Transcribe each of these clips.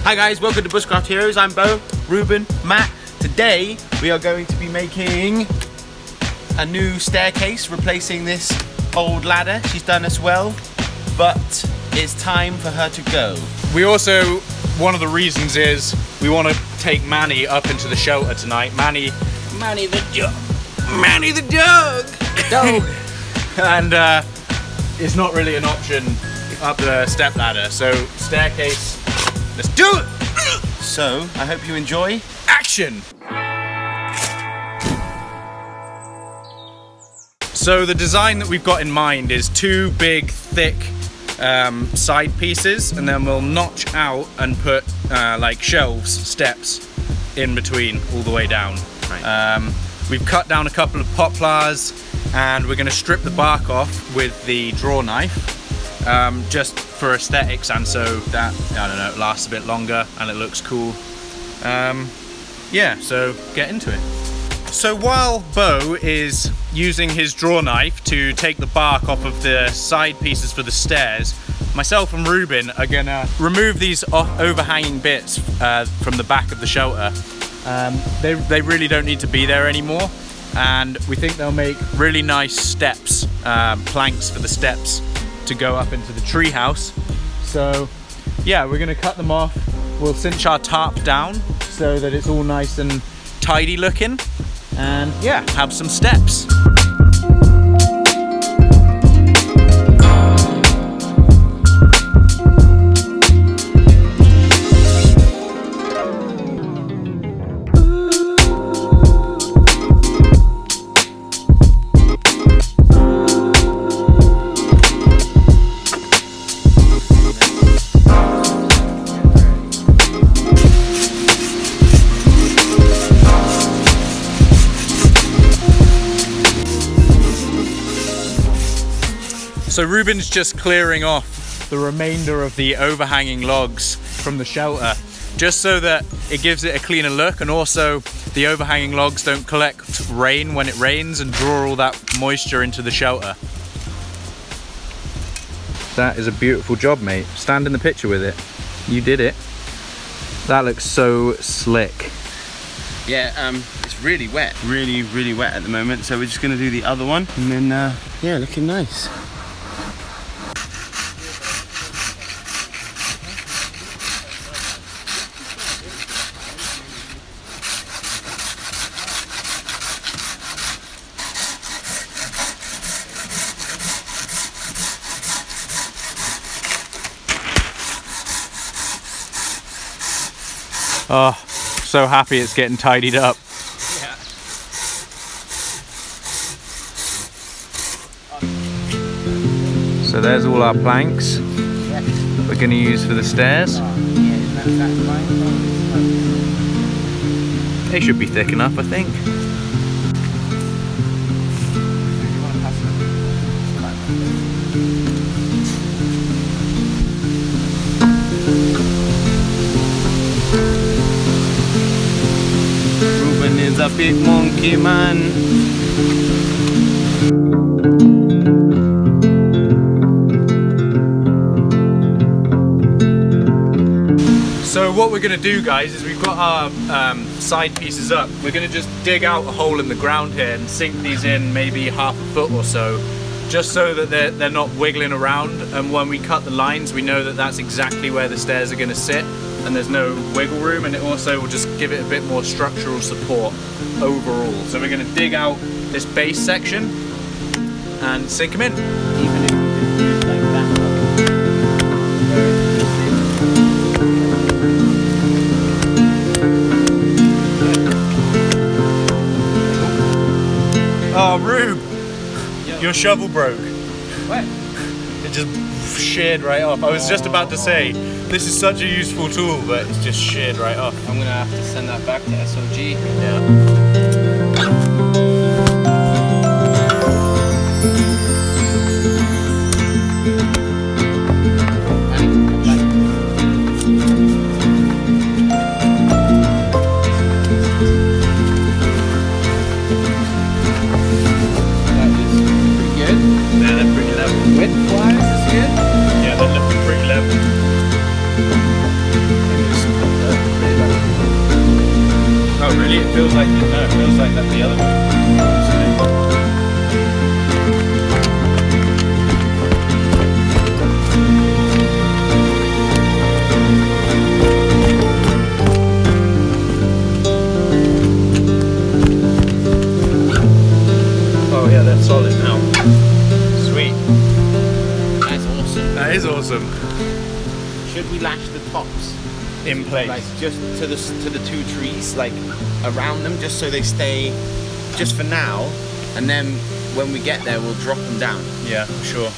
Hi guys, welcome to Bushcraft Heroes. I'm Bo, Ruben, Matt. Today we are going to be making a new staircase, replacing this old ladder. She's done us well, but it's time for her to go. We also, one of the reasons is we want to take Manny up into the shelter tonight. Manny the dog. Manny the dog. And it's not really an option up the step ladder, so staircase. Let's do it! So, I hope you enjoy. Action! So the design that we've got in mind is two big, thick side pieces, and then we'll notch out and put like shelves, steps in between all the way down. Right. We've cut down a couple of poplars, and we're going to strip the bark off with the draw knife. Just for aesthetics and so that, I don't know, it lasts a bit longer and it looks cool. Yeah, so get into it. So while Bo is using his draw knife to take the bark off of the side pieces for the stairs, myself and Ruben are gonna remove these overhanging bits from the back of the shelter. They really don't need to be there anymore, and we think they'll make really nice steps, planks for the steps to go up into the tree house. So yeah, we're gonna cut them off. We'll cinch our tarp down so that it's all nice and tidy looking, and yeah, have some steps. So Ruben's just clearing off the remainder of the overhanging logs from the shelter, just so that it gives it a cleaner look, and also the overhanging logs don't collect rain when it rains and draw all that moisture into the shelter. That is a beautiful job, mate. Stand in the picture with it. You did it. That looks so slick. Yeah, it's really wet. Really wet at the moment, so we're just gonna do the other one, and then, yeah, looking nice. Oh, so happy it's getting tidied up. Yeah. So there's all our planks we're going to use for the stairs. They should be thick enough, I think. Is a big monkey man. So what we're going to do, guys, is we've got our side pieces up. We're going to just dig out a hole in the ground here and sink these in maybe half a foot or so, just so that they're not wiggling around, and when we cut the lines we know that that's exactly where the stairs are going to sit, and there's no wiggle room, and it also will just give it a bit more structural support overall. So we're going to dig out this base section and sink them in. Even if we could do it like that. Oh, Rube! Your shovel broke. What? It just sheared right off. I was just about to say, this is such a useful tool, but it's just sheared right off. I'm gonna have to send that back to SOG. Yeah. Width-wise, is good? Yeah, they're looking pretty level. feels like, no, it feels like that's the other one. Oh yeah, that's solid now. Sweet. That's awesome. That is awesome. Should we lash the tops In place. like just to the two trees, like around them, just so they stay just for now, and then when we get there we'll drop them down? Yeah, for sure.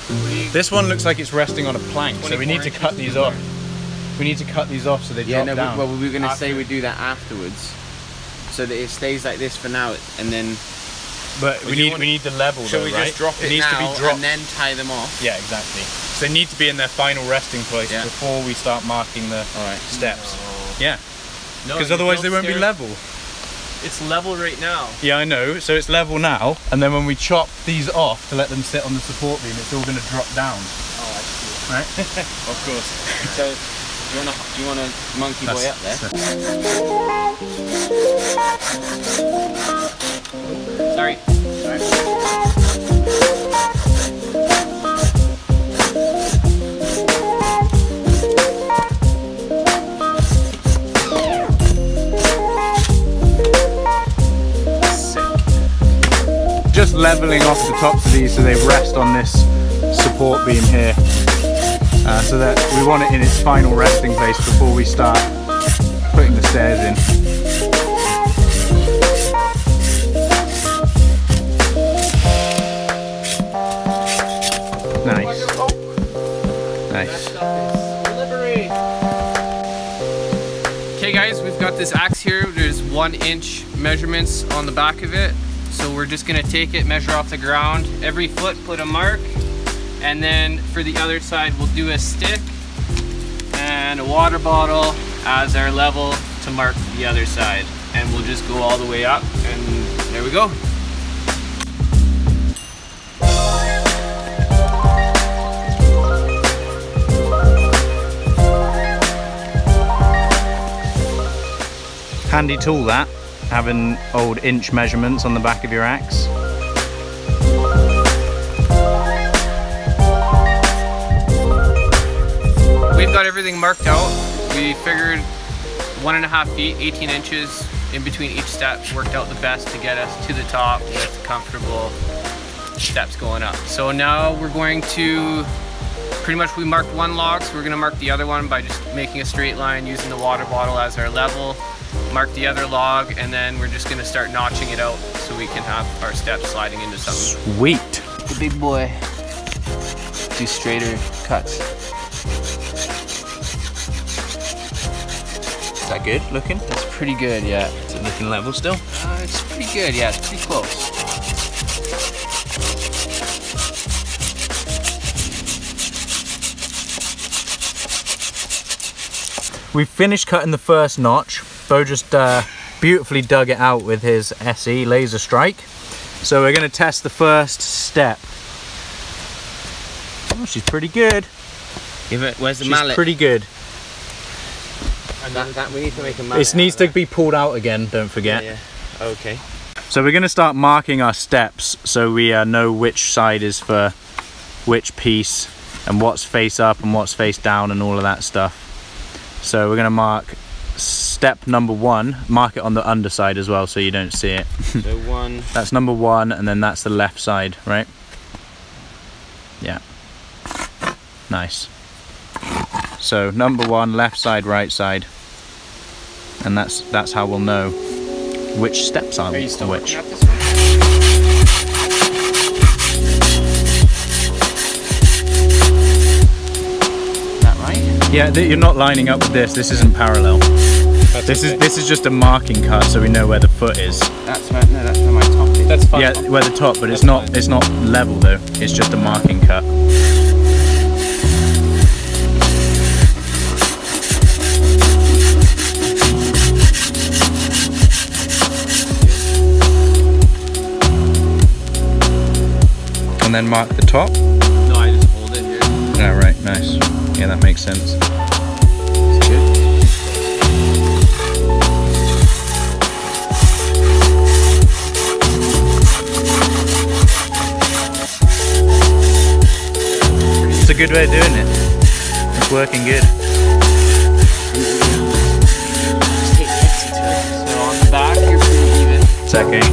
This one looks like it's resting on a plank, so we need to cut these off. We need to cut these off so they drop down. Well, we were going to say we do that afterwards, so that it stays like this for now, and then. But we need the level. Shall though, we right? just drop it needs now to be dropped. and then tie them off? Yeah, exactly. So they need to be in their final resting place before we start marking the steps. No. Yeah, No, because otherwise they won't be level. It's level right now. Yeah, I know. So it's level now, and then when we chop these off to let them sit on the support beam, it's all going to drop down. Oh, I see. Right? Of course. So do you want to monkey boy up there? Sorry. Just leveling off the tops of these so they rest on this support beam here, so that we want it in its final resting place before we start putting the stairs in. Nice. Nice. Okay guys, we've got this axe here. There's 1 inch measurements on the back of it. So we're just gonna take it, measure off the ground. Every foot, put a mark. And then for the other side, we'll do a stick and a water bottle as our level to mark the other side. And we'll just go all the way up, and there we go. Handy tool that, having old inch measurements on the back of your axe. We've got everything marked out. We figured 1.5 feet, 18 inches in between each step worked out the best to get us to the top with comfortable steps going up. So now we're going to, pretty much we marked 1 log, so we're gonna mark the other one by just making a straight line using the water bottle as our level. Mark the other log, and then we're just gonna start notching it out so we can have our steps sliding into something. Sweet. The big boy do straighter cuts. Is that good looking? That's pretty good, yeah. Is it looking level still? It's pretty good, yeah, it's pretty close. We finished cutting the first notch. Bo just beautifully dug it out with his SE laser strike. So we're going to test the first step. Oh, she's pretty good. Give it. Where's the She's mallet? pretty good. That we need to make a mallet. It needs to be pulled out again, don't forget. Yeah. Okay. So we're going to start marking our steps so we know which side is for which piece and what's face up and what's face down and all of that stuff. So we're going to mark step number 1, mark it on the underside as well so you don't see it. So 1. That's number 1, and then that's the left side, right? Yeah. Nice. So number 1, left side, right side. And that's how we'll know which steps are you still which. looking at this one? Yeah, you're not lining up with this. This isn't parallel. This is just a marking cut, so we know where the foot is. That's where my top is. That's fine. Yeah, where the top, but it's not level though. It's just a marking cut. And then mark the top. No, I just hold it here. Oh, right, nice. Yeah, that makes sense. good way of doing it. It's working good. Just take the exit to it. So on the back, you're pretty even. It's okay.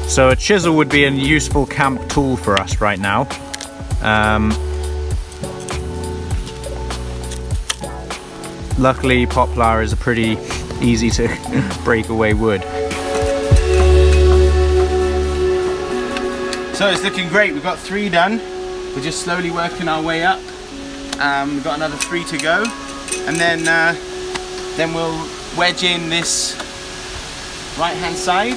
So a chisel would be a useful camp tool for us right now. Luckily, poplar is a pretty easy to break away wood. So it's looking great. We've got 3 done. We're just slowly working our way up. We've got another 3 to go, and then we'll wedge in this right-hand side,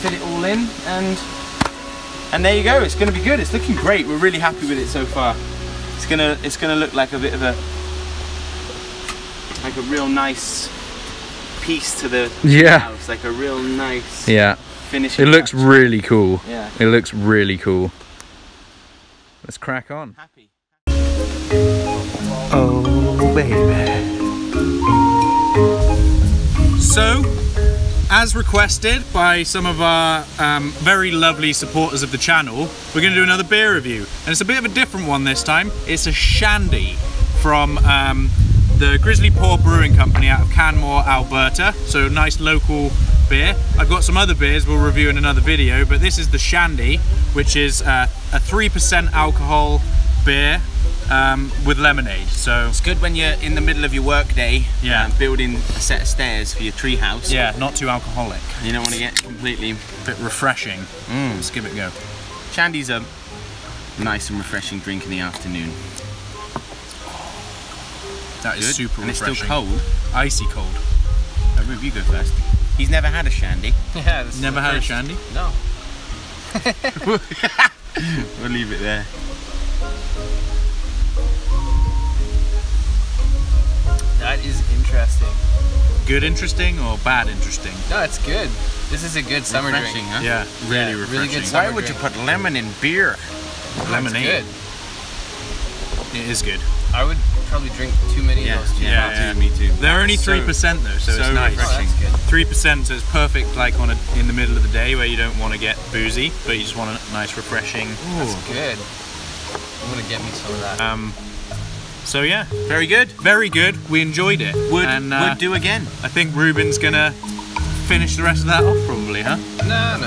fit it all in, and there you go. It's going to be good. It's looking great. We're really happy with it so far. It's gonna look like a bit of a real nice piece to the house, like a real nice finish. It looks really cool. Yeah, it looks really cool. Let's crack on. Happy. Oh baby. So, as requested by some of our very lovely supporters of the channel, we're going to do another beer review, and it's a bit of a different one this time. It's a shandy from the Grizzly Paw Brewing Company out of Canmore, Alberta. So nice local beer. I've got some other beers we'll review in another video, but this is the shandy, which is a 3% alcohol beer with lemonade. So it's good when you're in the middle of your work day, building a set of stairs for your tree house. Yeah, not too alcoholic. You don't want to get completely bit refreshing. Let's give it a go. Shandy's a nice and refreshing drink in the afternoon. That is super refreshing. And it's still cold. Icy cold. Rube, you go first. He's never had a shandy. Yeah, this never had a shandy? No. We'll leave it there. That is interesting. Good interesting or bad interesting? No, it's good. This is a good summer refreshing, drink. Huh? Yeah, really refreshing. Really good summer Why would drink. you put lemon in beer? Lemonade. Good. It is good. I would probably drink too many of those. Yeah, me too. They're only 3% though, so it's nice. Refreshing. Oh, that's good. 3%, so it's perfect like in the middle of the day where you don't want to get boozy, but you just want a nice refreshing. That's good. I'm gonna get me some of that. So yeah, Very good. very good. We enjoyed it. Would do again. I think Ruben's gonna finish the rest of that off probably, huh? No.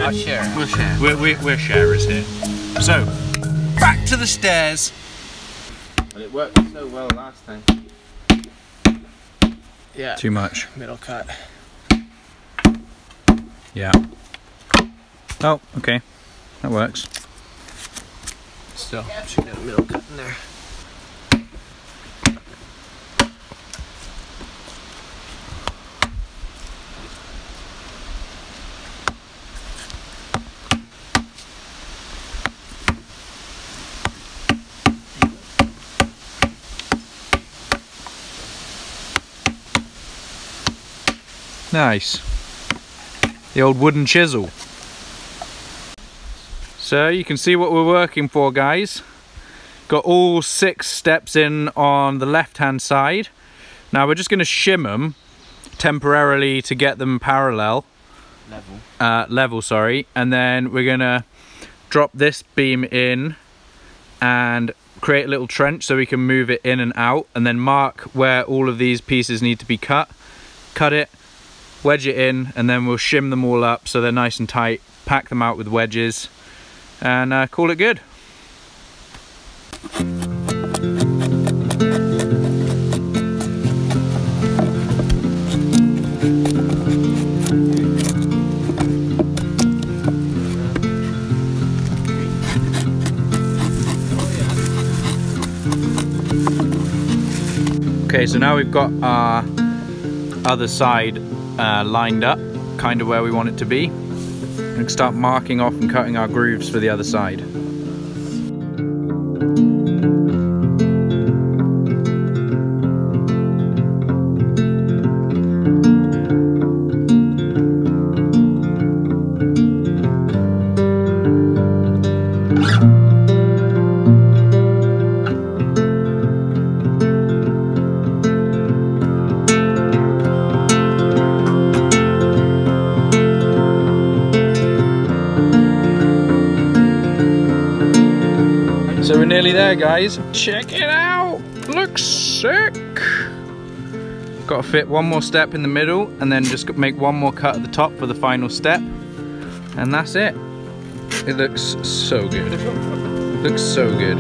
I'll share. We'll share. We're sharers here. So, back to the stairs. But it worked so well last time. Yeah. Too much. Middle cut. Yeah. Oh, okay. That works. Still, should get a middle cut in there. Nice. The old wooden chisel. So you can see what we're working for, guys. Got all 6 steps in on the left hand side. Now we're just going to shim them temporarily to get them parallel. Level, sorry. And then we're going to drop this beam in and create a little trench so we can move it in and out, and then mark where all of these pieces need to be cut. Cut it, wedge it in, and then we'll shim them all up so they're nice and tight, pack them out with wedges, and call it good. Okay, so now we've got our other side lined up, kind of where we want it to be. We can start marking off and cutting our grooves for the other side. nearly there, guys. Check it out. Looks sick. Got to fit one more step in the middle and then just make one more cut at the top for the final step. And that's it. It looks so good. Looks so good.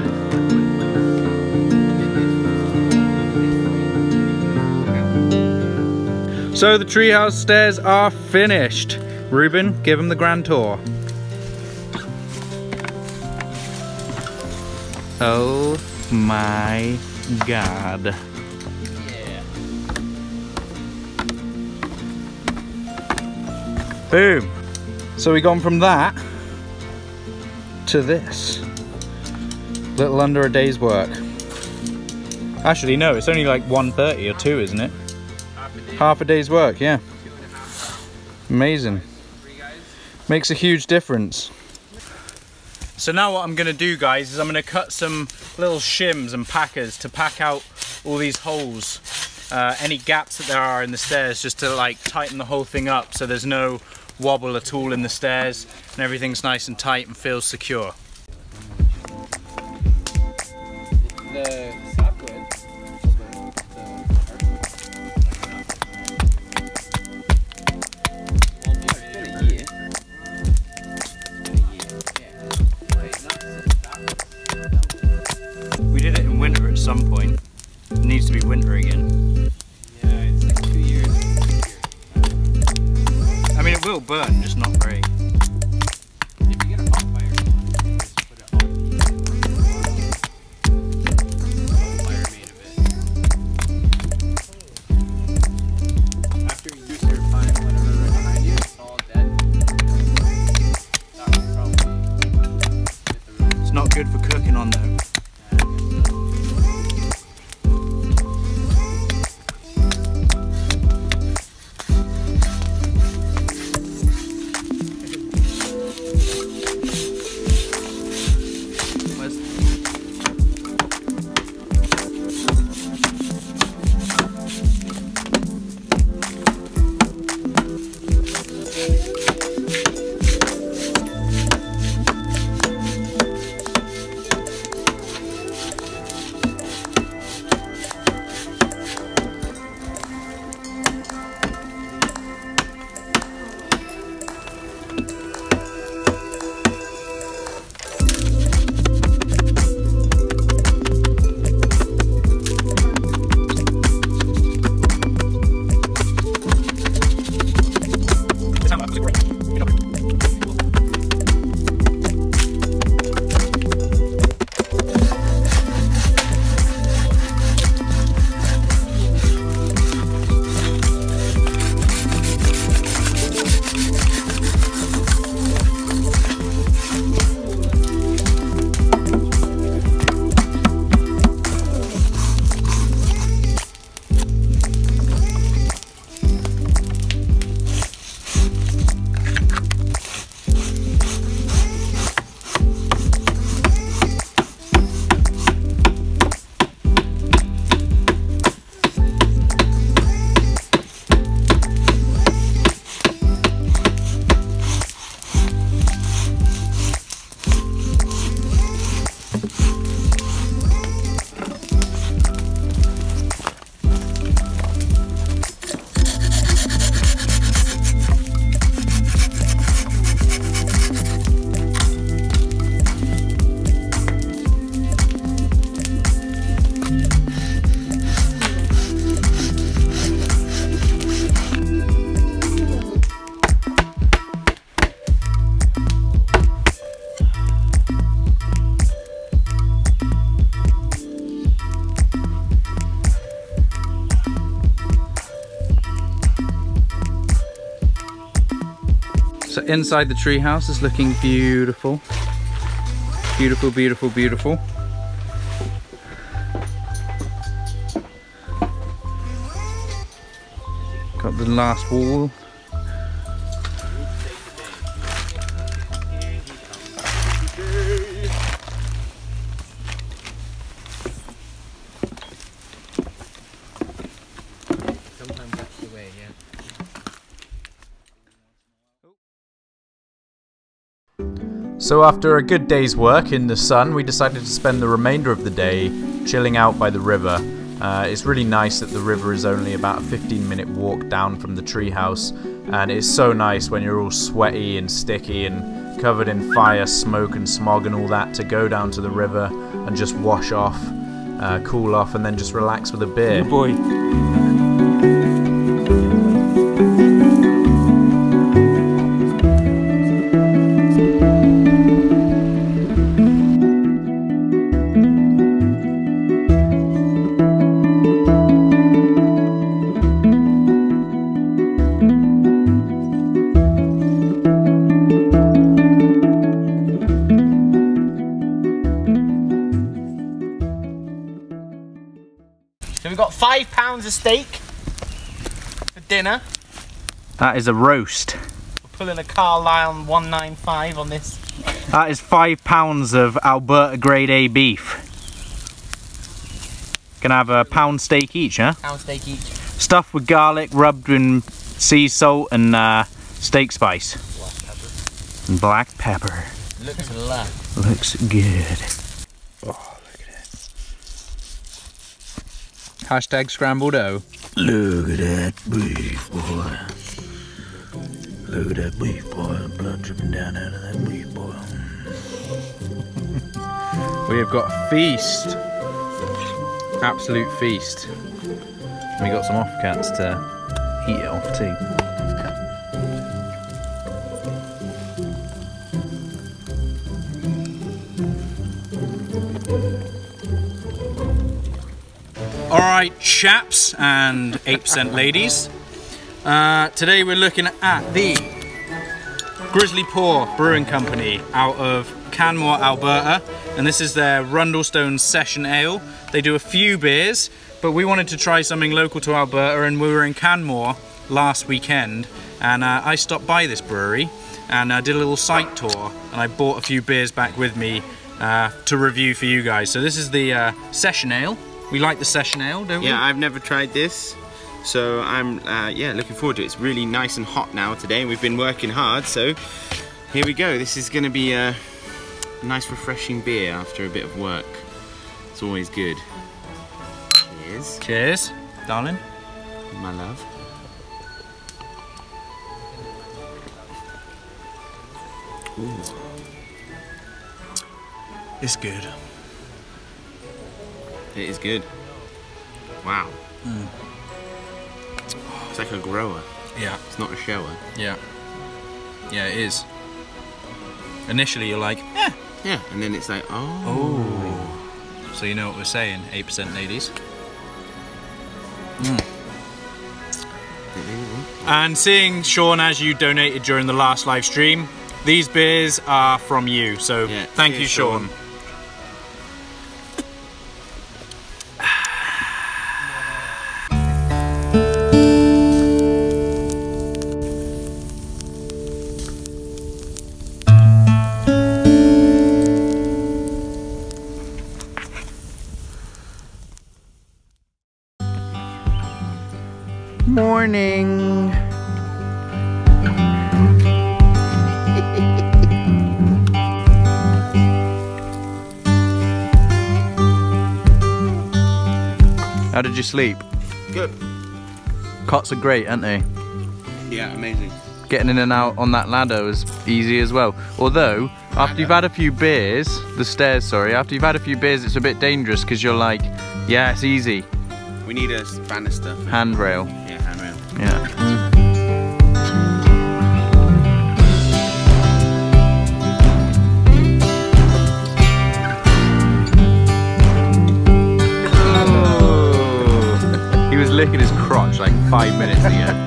So the treehouse stairs are finished. Ruben, give them the grand tour. Oh my God. Boom. So we've gone from that to this. Little under a day's work. Actually, no, it's only like 1:30 or 2, isn't it? Half a day's work, yeah. Amazing. Makes a huge difference. So now what I'm gonna do, guys, is I'm gonna cut some little shims and packers to pack out all these holes, any gaps that there are in the stairs, just to like tighten the whole thing up so there's no wobble at all in the stairs and everything's nice and tight and feels secure. We did it in winter at some point. It needs to be winter again. Yeah, it's like 2 years. I mean, it will burn, just not very. If you get a poplar, just put it on the poplar made of it. After you start finding whatever right behind you, it's all dead. That would probably hit the roof. It's not good for cooking on though. So inside the treehouse is looking beautiful. Beautiful, beautiful, beautiful. Got the last wall. Sometimes that's the way, yeah. So after a good day's work in the sun, we decided to spend the remainder of the day chilling out by the river. It's really nice that the river is only about a 15-minute walk down from the treehouse, and it's so nice when you're all sweaty and sticky and covered in fire, smoke and smog and all that to go down to the river and just wash off, cool off, and then just relax with a beer. Good boy. So we've got 5 pounds of steak for dinner. That is a roast. We're pulling a Carlisle 195 on this. That is 5 pounds of Alberta grade A beef. Gonna have a pound steak each, huh? Pound steak each. Stuffed with garlic, rubbed in sea salt and steak spice. Black pepper. And black pepper. Looks lush. Looks good. Oh, look at it. Hashtag scrambled dough. Look at that beef, boy. Look at that beef, boy. Blood dripping down out of that beef, boy. We have got a feast. Absolute feast. We got some offcuts to eat it off too. Alright chaps and 8% ladies, today we're looking at the Grizzly Paw Brewing Company out of Canmore, Alberta, and this is their Rundlestone Session Ale. They do a few beers, but we wanted to try something local to Alberta, and we were in Canmore last weekend, and I stopped by this brewery and did a little site tour, and I bought a few beers back with me to review for you guys. So this is the Session Ale. We like the Session Ale, don't we? Yeah, I've never tried this, so I'm yeah, looking forward to it. It's really nice and hot now today. We've been working hard, so here we go. This is going to be a nice refreshing beer after a bit of work. It's always good. Cheers. Cheers, darling. My love. Ooh. It's good. It is good. Wow. Mm. It's like a grower. Yeah. It's not a shower. Yeah. Yeah, it is. Initially you're like, eh. Yeah, and then it's like, oh. Oh. So you know what we're saying, 8% ladies. Mm. And seeing Sean as you donated during the last live stream, these beers are from you, so yeah, thank you, Sean. Morning. How did you sleep? Good. Cots are great, aren't they? Yeah, amazing. Getting in and out on that ladder was easy as well. Although, after you've had a few beers, after you've had a few beers, it's a bit dangerous because you're like, yeah, it's easy. We need a banister. Handrail. Yeah, handrail. Yeah. Oh. He was licking his crotch like 5 minutes ago.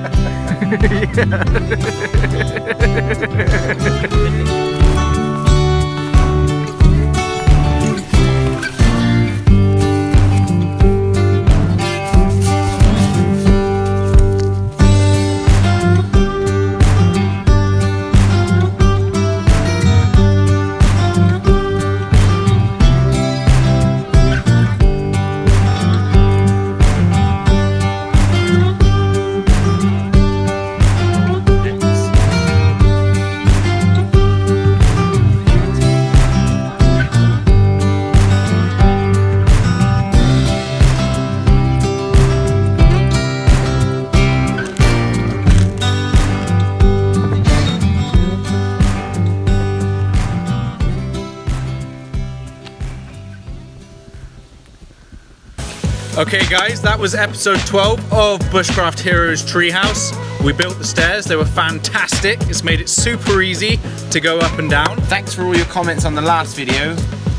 Okay guys, that was episode 12 of Bushcraft Heroes Treehouse. We built the stairs, they were fantastic. It's made it super easy to go up and down. Thanks for all your comments on the last video.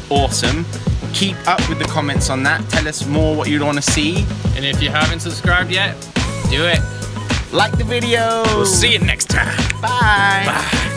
Awesome. Keep up with the comments on that. Tell us more what you'd want to see. And if you haven't subscribed yet, do it. Like the video. We'll see you next time. Bye. Bye.